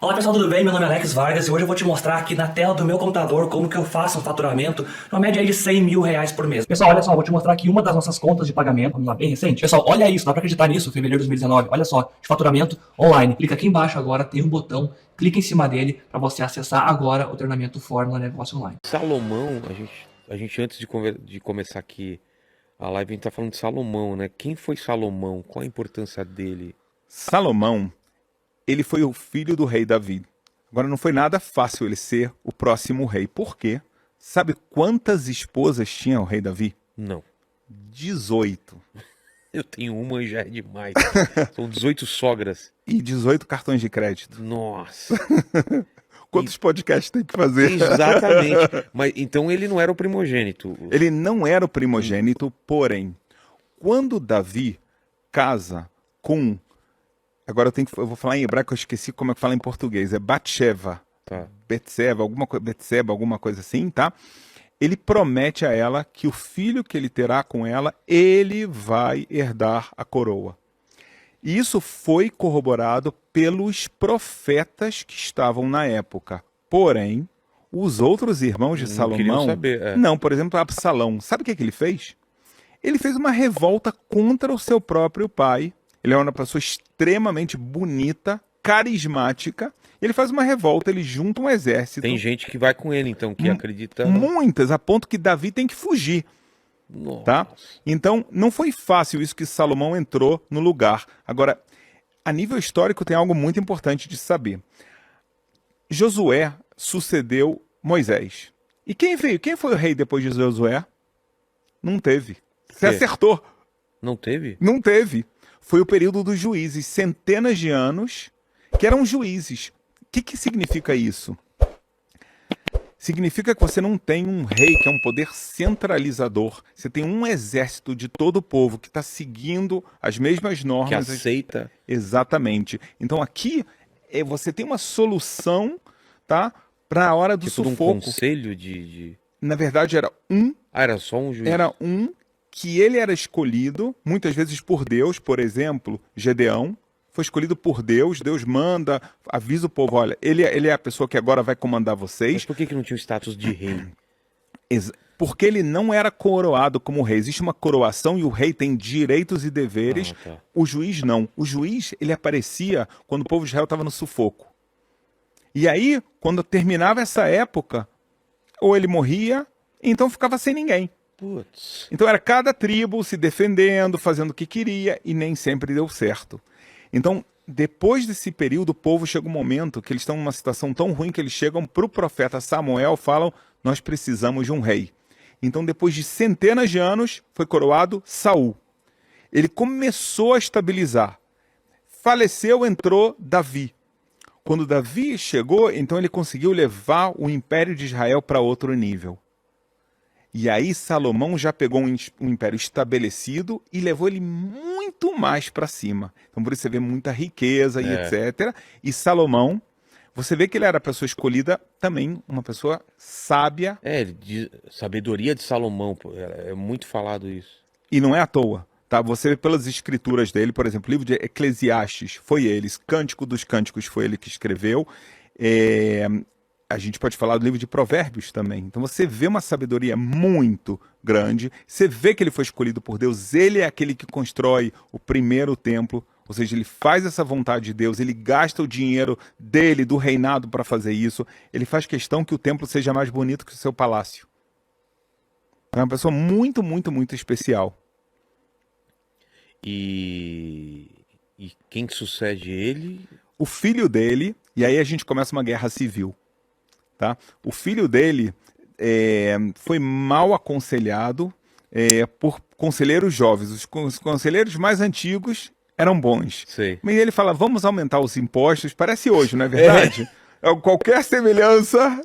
Olá pessoal, tudo bem? Meu nome é Alex Vargas e hoje eu vou te mostrar aqui na tela do meu computador como que eu faço um faturamento uma média aí de 100 mil reais por mês. Pessoal, olha só, eu vou te mostrar aqui uma das nossas contas de pagamento, vamos lá, bem recente. Pessoal, olha isso, dá pra acreditar nisso, fevereiro de 2019, olha só, de faturamento online. Clica aqui embaixo agora, tem um botão, clica em cima dele para você acessar agora o treinamento Fórmula Negócio Online. Salomão, a gente antes de começar aqui a live, a gente tá falando de Salomão, né? Quem foi Salomão? Qual a importância dele? Salomão, ele foi o filho do rei Davi. Agora, não foi nada fácil ele ser o próximo rei. Por quê? Sabe quantas esposas tinha o rei Davi? Não. 18. Eu tenho uma e já é demais. São 18 sogras. E 18 cartões de crédito. Nossa. Quantos podcasts tem que fazer? Exatamente. Mas então ele não era o primogênito. Ele não era o primogênito, porém, quando Davi casa com... Agora eu vou falar em hebraico, eu esqueci como é que fala em português. É Batsheva. Tá. Betseba, alguma coisa assim, tá? Ele promete a ela que o filho que ele terá com ela, ele vai herdar a coroa. E isso foi corroborado pelos profetas que estavam na época. Porém, os outros irmãos de Não queriam Salomão... saber, Não, por exemplo, Absalão. Sabe o que ele fez? Ele fez uma revolta contra o seu próprio pai. Ele é uma pessoa extremamente bonita, carismática. Ele faz uma revolta, ele junta um exército. Tem gente que vai com ele, então, que acredita... Muitas, a ponto que Davi tem que fugir. Nossa. Tá? Então, não foi fácil isso que Salomão entrou no lugar. Agora, a nível histórico, tem algo muito importante de saber. Josué sucedeu Moisés. E quem veio? Quem foi o rei depois de Josué? Não teve. Você acertou. Não teve? Não teve. Foi o período dos juízes, centenas de anos, que eram juízes. O que significa isso? Significa que você não tem um rei, que é um poder centralizador. Você tem um exército de todo o povo que está seguindo as mesmas normas. Que aceita. Exatamente. Então aqui você tem uma solução, tá, para a hora do Tipo sufoco. Um conselho de... Na verdade era um... Ah, era só um juiz? Era um que ele era escolhido, muitas vezes por Deus, por exemplo, Gedeão. Foi escolhido por Deus, Deus manda, avisa o povo, olha, ele é a pessoa que agora vai comandar vocês. Mas por que não tinha o status de rei? Porque ele não era coroado como rei. Existe uma coroação e o rei tem direitos e deveres. Ah, tá. O juiz não. O juiz, ele aparecia quando o povo de Israel estava no sufoco. E aí, quando terminava essa época, ou ele morria, então ficava sem ninguém. Putz. Então era cada tribo se defendendo, fazendo o que queria, e nem sempre deu certo. Então, depois desse período, o povo chega um momento que eles estão numa situação tão ruim que eles chegam para o profeta Samuel e falam, nós precisamos de um rei. Então, depois de centenas de anos, foi coroado Saul. Ele começou a estabilizar. Faleceu, entrou Davi. Quando Davi chegou, então ele conseguiu levar o império de Israel para outro nível. E aí Salomão já pegou um império estabelecido e levou ele muito mais para cima. Então por isso você vê muita riqueza e etc. E Salomão, você vê que ele era a pessoa escolhida também, uma pessoa sábia. Sabedoria de Salomão, é muito falado isso. E não é à toa. Tá? Você vê pelas escrituras dele, por exemplo, o livro de Eclesiastes foi ele, Cântico dos Cânticos foi ele que escreveu. A gente pode falar do livro de Provérbios também. Então você vê uma sabedoria muito grande, você vê que ele foi escolhido por Deus, ele é aquele que constrói o primeiro templo, ou seja, ele faz essa vontade de Deus, ele gasta o dinheiro dele, do reinado para fazer isso, ele faz questão que o templo seja mais bonito que o seu palácio. É uma pessoa muito, muito, muito especial. E quem que sucede ele? O filho dele, e aí a gente começa uma guerra civil. Tá? O filho dele foi mal aconselhado por conselheiros jovens. Os conselheiros mais antigos eram bons. Sei. Mas ele fala, vamos aumentar os impostos. Parece hoje, não é verdade? Qualquer semelhança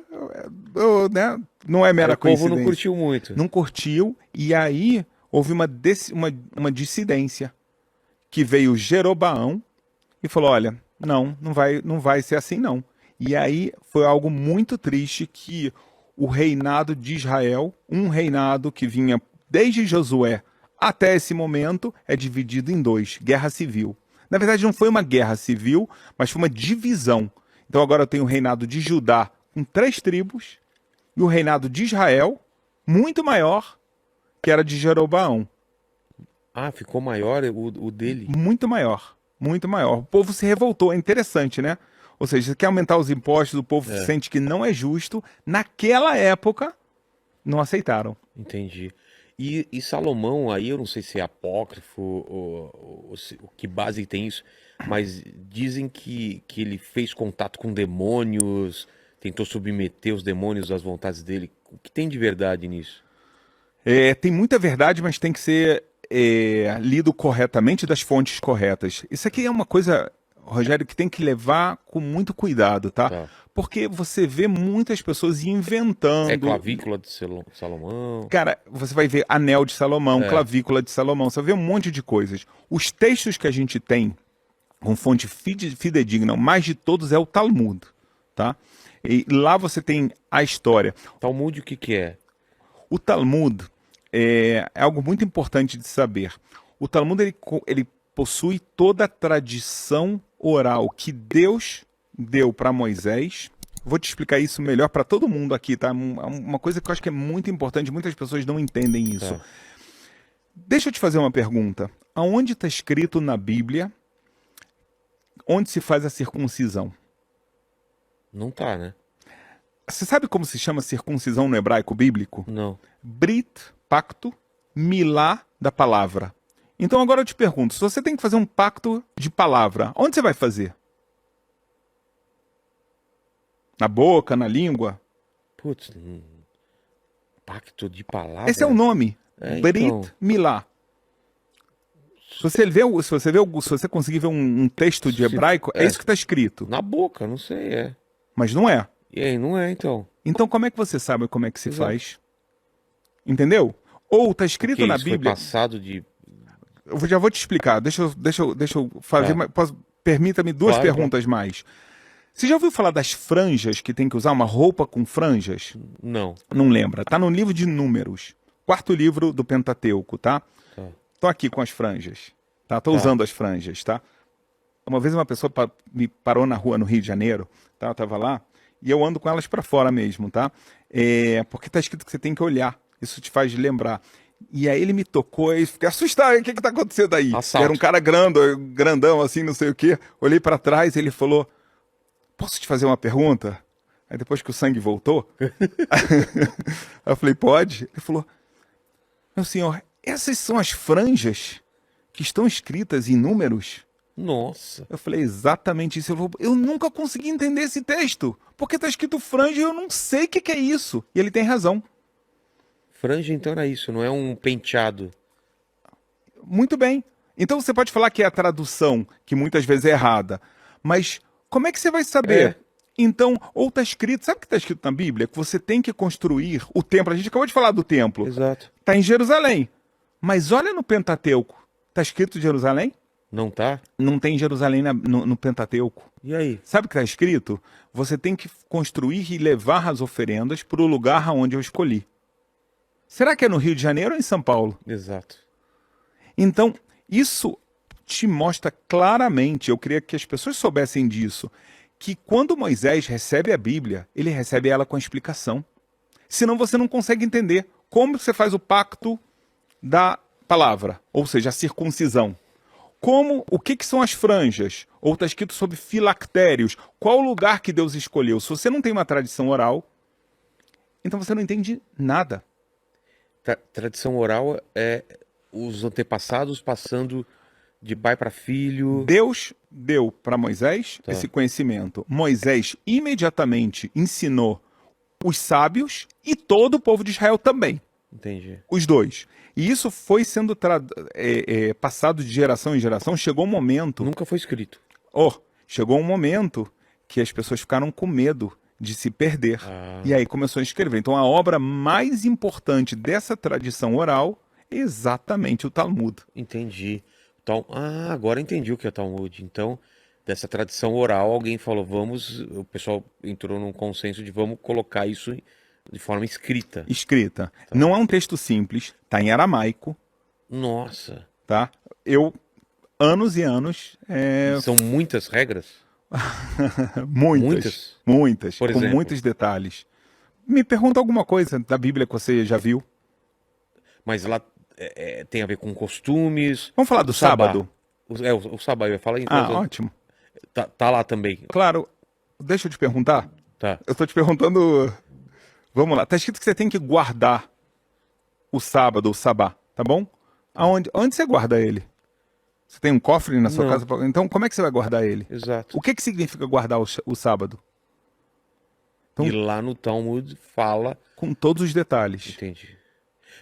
né, não é mera coincidência. O povo não curtiu muito. Não curtiu, e aí houve uma dissidência que veio Jeroboão e falou, olha, não vai ser assim não. E aí foi algo muito triste que o reinado de Israel, um reinado que vinha desde Josué até esse momento, é dividido em dois, guerra civil. Na verdade não foi uma guerra civil, mas foi uma divisão. Então agora eu tenho o reinado de Judá com 3 tribos e o reinado de Israel, muito maior, que era de Jeroboão. Ah, ficou maior o dele. Muito maior, muito maior. O povo se revoltou, é interessante, né? Ou seja, você quer aumentar os impostos, o povo sente que não é justo. Naquela época, não aceitaram. Entendi. E Salomão, aí eu não sei se é apócrifo ou que base tem isso, mas dizem que ele fez contato com demônios, tentou submeter os demônios às vontades dele. O que tem de verdade nisso? Tem muita verdade, mas tem que ser lido corretamente das fontes corretas. Isso aqui é uma coisa, Rogério, que tem que levar com muito cuidado, tá? Tá. Porque você vê muitas pessoas inventando. É clavícula de Salomão? Cara, você vai ver anel de Salomão, clavícula de Salomão, você vai ver um monte de coisas. Os textos que a gente tem com fonte fidedigna, o mais de todos é o Talmud, tá? E lá você tem a história. Talmud o que é? O Talmud é algo muito importante de saber. O Talmud ele possui toda a tradição oral que Deus deu para Moisés. Vou te explicar isso melhor para todo mundo aqui, tá? Uma coisa que eu acho que é muito importante, muitas pessoas não entendem isso. Tá. Deixa eu te fazer uma pergunta. Aonde está escrito na Bíblia onde se faz a circuncisão? Não tá, né? Você sabe como se chama circuncisão no hebraico bíblico? Não. Brit, pacto, milá, da palavra. Então agora eu te pergunto, se você tem que fazer um pacto de palavra, onde você vai fazer? Na boca, na língua? Putz, pacto de palavra. Esse é o nome. Brit, Então. milá. Se você conseguir ver um texto de hebraico, é isso que está escrito. Na boca, não sei, Mas não é. E aí, não é, então. Então como é que você sabe como é que se Exato. faz? Entendeu? Ou está escrito Porque na isso Bíblia. foi passado de... Já vou te explicar. Deixa eu fazer. Permita-me duas Claro, perguntas mais. Você já ouviu falar das franjas que tem que usar uma roupa com franjas? Não. Não lembra? Tá no livro de Números. 4º livro do Pentateuco, tá? Tá. Tô aqui com as franjas. Tá? Tô Tá. usando as franjas, tá? Uma vez uma pessoa me parou na rua no Rio de Janeiro, tá? Eu tava lá e eu ando com elas para fora mesmo, tá? Porque tá escrito que você tem que olhar. Isso te faz lembrar. E aí ele me tocou e fiquei assustado. O que tá acontecendo aí? Assalto. Era um cara grandão, assim, não sei o quê. Olhei para trás e ele falou: posso te fazer uma pergunta? Aí depois que o sangue voltou, eu falei: pode? Ele falou: meu senhor, essas são as franjas que estão escritas em Números? Nossa. Eu falei exatamente isso. Ele falou: eu nunca consegui entender esse texto, porque está escrito franja e eu não sei o que é isso. E ele tem razão. Franja, então, era isso, não é um penteado. Muito bem. Então você pode falar que é a tradução, que muitas vezes é errada, mas como é que você vai saber? Então, ou está escrito, sabe o que está escrito na Bíblia? Que você tem que construir o templo. A gente acabou de falar do templo. Exato. Está em Jerusalém. Mas olha no Pentateuco. Está escrito Jerusalém? Não tá? Não tem Jerusalém no Pentateuco. E aí? Sabe o que está escrito? Você tem que construir e levar as oferendas para o lugar aonde eu escolhi. Será que é no Rio de Janeiro ou em São Paulo? Exato. Então, isso te mostra claramente, eu queria que as pessoas soubessem disso, que quando Moisés recebe a Bíblia, ele recebe ela com a explicação. Senão você não consegue entender como você faz o pacto da palavra, ou seja, a circuncisão. O que são as franjas? Ou está escrito sobre filactérios. Qual o lugar que Deus escolheu? Se você não tem uma tradição oral, então você não entende nada. Tradição oral é os antepassados passando de pai para filho. Deus deu para Moisés esse conhecimento. Moisés imediatamente ensinou os sábios e todo o povo de Israel também. Entendi. Os dois. E isso foi sendo passado de geração em geração. Chegou um momento... Nunca foi escrito. Chegou um momento que as pessoas ficaram com medo de se perder. E aí começou a escrever. Então a obra mais importante dessa tradição oral é exatamente o Talmud. Entendi. Então, agora entendi o que é Talmud. Então, dessa tradição oral, alguém falou, o pessoal entrou num consenso de vamos colocar isso de forma escrita. Escrita. Não é um texto simples, está em aramaico. Nossa. Tá? Anos e anos... São muitas regras? Muitas. Muitas. Por Com exemplo? muitos detalhes. Me pergunta alguma coisa da Bíblia que você já viu. Mas lá tem a ver com costumes. Vamos falar do O sabá. sábado? O sabá, eu ia falar então. Ah, ótimo. Tá lá também. Claro. Deixa eu te perguntar. Tá. Eu tô te perguntando. Vamos lá. Tá escrito que você tem que guardar o sábado, o sabá, tá bom? Onde você guarda ele? Você tem um cofre na sua Não. casa? Então, como é que você vai guardar ele? Exato. O que significa guardar o sábado? Então- E lá no Talmud fala, Com todos os detalhes. entendi.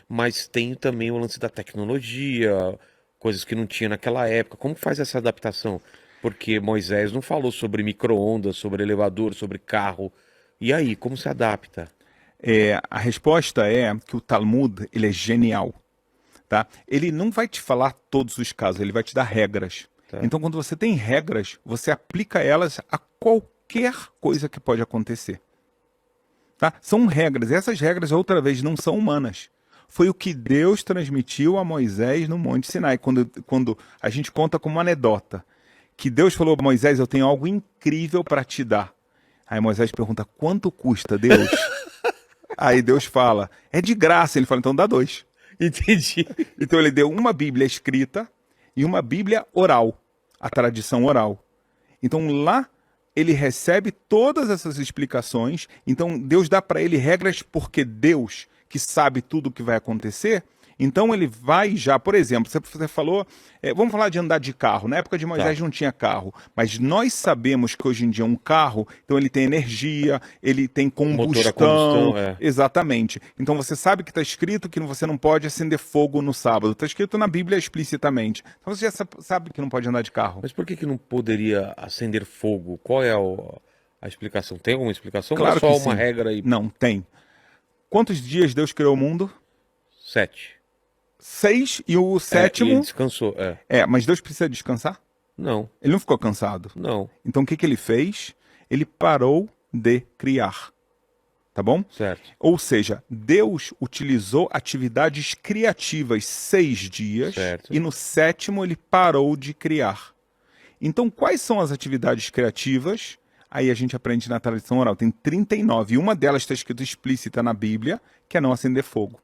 Mas tem também o lance da tecnologia, coisas que não tinha naquela época. Como faz essa adaptação? Porque Moisés não falou sobre micro-ondas, sobre elevador, sobre carro. E aí, como se adapta? A resposta é que o Talmud ele é genial. Tá? Ele não vai te falar todos os casos, ele vai te dar regras. Tá. Então, quando você tem regras, você aplica elas a qualquer coisa que pode acontecer. Tá? São regras. Essas regras, outra vez, não são humanas. Foi o que Deus transmitiu a Moisés no Monte Sinai. Quando a gente conta como uma anedota, que Deus falou a Moisés, eu tenho algo incrível para te dar. Aí Moisés pergunta, quanto custa, Deus? Aí Deus fala, é de graça. Ele fala, então dá 2. Entendi. Então ele deu uma Bíblia escrita e uma Bíblia oral, a tradição oral. Então lá ele recebe todas essas explicações. Então Deus dá para ele regras porque Deus, que sabe tudo o que vai acontecer, então ele vai já, por exemplo, você falou, vamos falar de andar de carro. Na época de Moisés não tinha carro, mas nós sabemos que hoje em dia um carro, então ele tem energia, ele tem combustão. Motor a combustão, Exatamente. Então você sabe que está escrito que você não pode acender fogo no sábado. Está escrito na Bíblia explicitamente. Então você já sabe que não pode andar de carro. Mas por que não poderia acender fogo? Qual é a explicação? Tem alguma explicação? Claro ou é só que uma sim. regra aí? Não, tem. Quantos dias Deus criou o mundo? 7. 6 e o E sétimo... ele descansou. Mas Deus precisa descansar? Não, Ele não ficou cansado. não. Então o que ele fez? Ele parou de criar. Tá bom? Certo. Ou seja, Deus utilizou atividades criativas 6 dias Certo. e no sétimo ele parou de criar. Então, quais são as atividades criativas? Aí a gente aprende na tradição oral. Tem 39. E uma delas está escrita explícita na Bíblia, que é não acender fogo.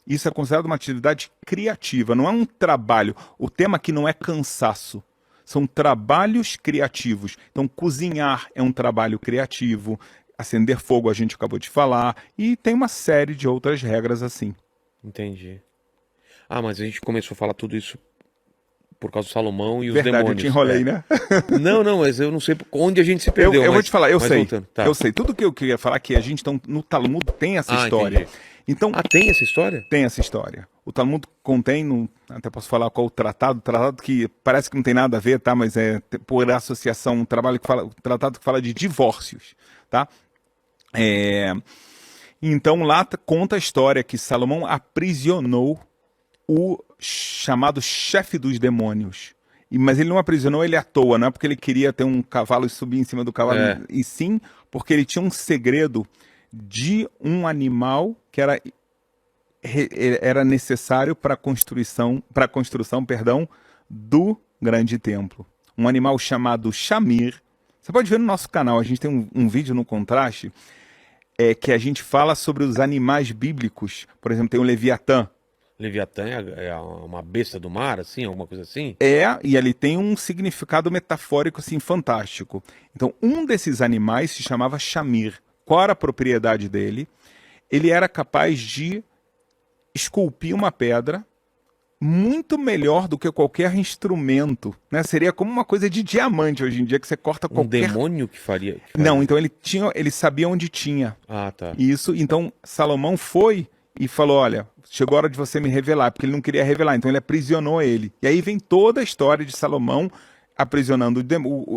Isso é considerado uma atividade criativa, não é um trabalho. O tema aqui não é cansaço. São trabalhos criativos. Então, cozinhar é um trabalho criativo. Acender fogo a gente acabou de falar. E tem uma série de outras regras assim. Entendi. Ah, mas a gente começou a falar tudo isso por causa do Salomão e os Verdade, demônios. eu te enrolei, né? Não, mas eu não sei onde a gente se perdeu. Eu vou mas- te falar, eu mas sei. voltando. Tá. Eu sei. Tudo que eu queria falar que a gente no Talmud tem essa história. Entendi. Então, Ah, tem essa história? tem essa história. O Talmud contém, até posso falar qual o tratado que parece que não tem nada a ver, tá? Mas é por associação, um tratado que fala de divórcios, tá? Então lá conta a história que Salomão aprisionou o chamado chefe dos demônios. Mas ele não aprisionou ele à toa, não é porque ele queria ter um cavalo e subir em cima do cavalo, e sim porque ele tinha um segredo de um animal que era necessário para a construção, do grande templo. Um animal chamado Shamir. Você pode ver no nosso canal, a gente tem um vídeo no Contraste, que a gente fala sobre os animais bíblicos. Por exemplo, tem o Leviatã. Leviatã é uma besta do mar, assim, alguma coisa assim? E ele tem um significado metafórico assim fantástico. Então, um desses animais se chamava Shamir. Qual era a propriedade dele? Ele era capaz de esculpir uma pedra muito melhor do que qualquer instrumento, né? Seria como uma coisa de diamante hoje em dia, que você corta Um qualquer... demônio que faria? Não, então ele sabia onde tinha Ah, tá. isso. Então, Salomão foi e falou, olha, chegou a hora de você me revelar, porque ele não queria revelar, então ele aprisionou ele. E aí vem toda a história de Salomão aprisionando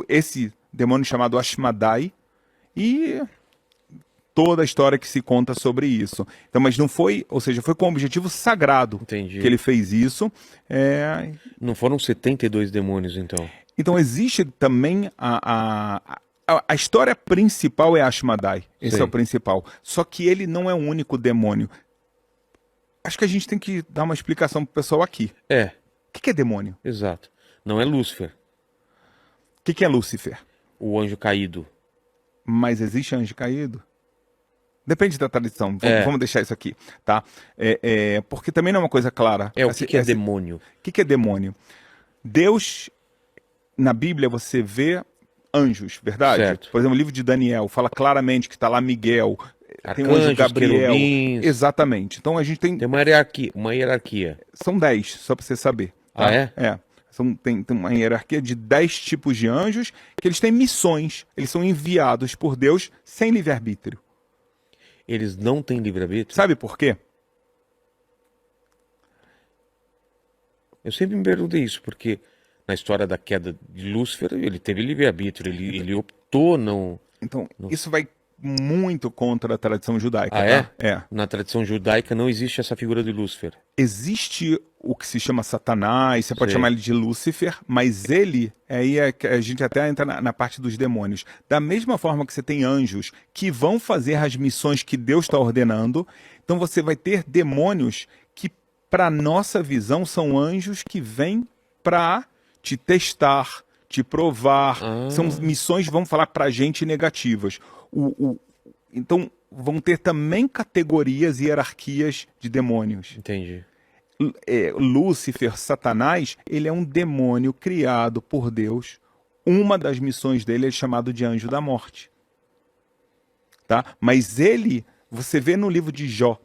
esse demônio chamado Ashmadai e toda a história que se conta sobre isso. Então, mas não foi, ou seja, foi com um objetivo sagrado Entendi. que ele fez isso. Não foram 72 demônios, então? Então existe também a história principal é Ashmadai. Esse Sim. é o principal. Só que ele não é o único demônio. Acho que a gente tem que dar uma explicação pro pessoal aqui. É, O que é demônio? exato. Não é Lúcifer. que é Lúcifer? O anjo caído. Mas existe anjo caído? Depende da tradição. Vamos deixar isso aqui, tá? Porque também não é uma coisa clara. O que é demônio? O que é demônio? Deus, na Bíblia, você vê anjos, verdade? Certo. Por exemplo, o livro de Daniel fala claramente que está lá Miguel, tem o anjo Arcanjos, Gabriel. querubins. Exatamente. Então a gente tem... Tem uma hierarquia. São 10, só para você saber. Tá? Ah, é? Tem uma hierarquia de 10 tipos de anjos que eles têm missões. Eles são enviados por Deus sem livre-arbítrio. Eles não têm livre-arbítrio? Sabe por quê? Eu sempre me perguntei isso, porque na história da queda de Lúcifer, ele teve livre-arbítrio, ele optou não... Então, isso vai muito contra a tradição judaica. Ah, tá? é? Na tradição judaica não existe essa figura de Lúcifer. Existe o que se chama Satanás, você pode Sei. chamar ele de Lúcifer, mas ele, aí a gente até entra na parte dos demônios. Da mesma forma que você tem anjos que vão fazer as missões que Deus está ordenando, então você vai ter demônios que, para nossa visão, são anjos que vêm para te testar, te provar. São missões, vamos falar para a gente, negativas. Então, vão ter também categorias e hierarquias de demônios. Entendi. Lúcifer, Satanás, ele é um demônio criado por Deus. Uma das missões dele é chamado de anjo da morte. Tá? Mas ele, você vê no livro de Jó,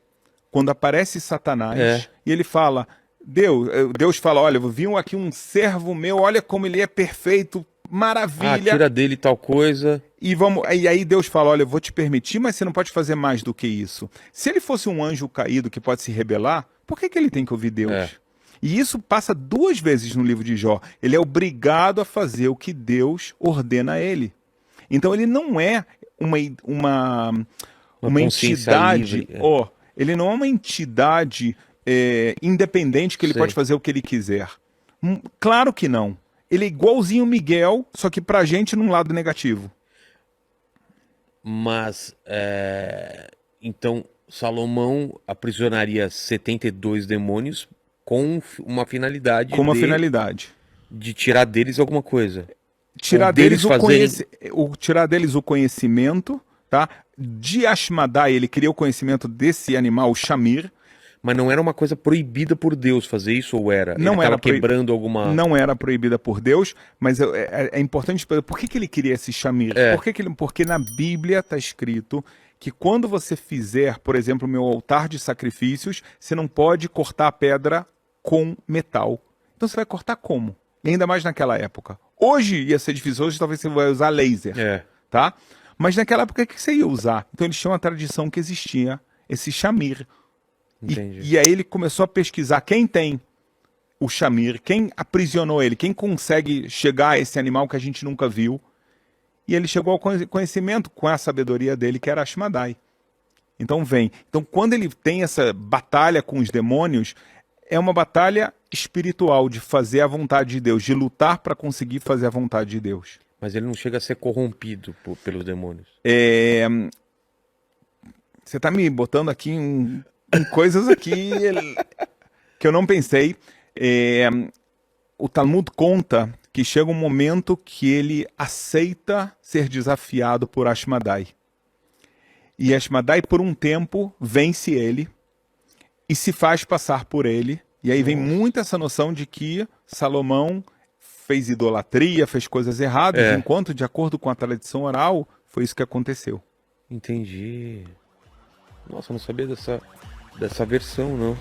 quando aparece Satanás, e ele fala, Deus fala, olha, viu aqui um servo meu, olha como ele é perfeito, maravilha. Tira dele tal coisa. E aí Deus fala, olha, eu vou te permitir, mas você não pode fazer mais do que isso. Se ele fosse um anjo caído que pode se rebelar, por que ele tem que ouvir Deus? E isso passa 2 vezes no livro de Jó. Ele é obrigado a fazer o que Deus ordena a ele. Então ele não é uma entidade... ele não é uma entidade independente que ele pode fazer o que ele quiser. Claro que não. Ele é igualzinho o Miguel, só que pra gente num lado negativo. Mas, então, Salomão aprisionaria 72 demônios com uma finalidade de tirar deles alguma coisa. Tirar deles o conhecimento, tá? De Ashmedai, ele queria o conhecimento desse animal, o Shamir. Mas não era uma coisa proibida por Deus fazer isso, ou era? Não ele era quebrando alguma... Não era proibida por Deus, mas é importante... Por que ele queria esse Shamir? Porque na Bíblia está escrito que quando você fizer, por exemplo, o meu altar de sacrifícios, você não pode cortar a pedra com metal. Então você vai cortar como? E ainda mais naquela época. Hoje ia ser difícil, hoje talvez você vai usar laser, tá? Mas naquela época, o que você ia usar? Então eles tinham uma tradição que existia esse Shamir. E aí ele começou a pesquisar quem tem o Shamir, quem aprisionou ele, quem consegue chegar a esse animal que a gente nunca viu. E ele chegou ao conhecimento com a sabedoria dele, que era Ashmedai. Então Então quando ele tem essa batalha com os demônios, é uma batalha espiritual de fazer a vontade de Deus, de lutar para conseguir fazer a vontade de Deus. Mas ele não chega a ser corrompido pelos demônios. Você está me botando aqui em coisas aqui que eu não pensei. O Talmud conta que chega um momento que ele aceita ser desafiado por Ashmedai. E Ashmedai, por um tempo, vence ele e se faz passar por ele. E aí vem muito essa noção de que Salomão fez idolatria, fez coisas erradas, enquanto, de acordo com a tradição oral, foi isso que aconteceu. Entendi. Nossa, eu não sabia dessa versão, não.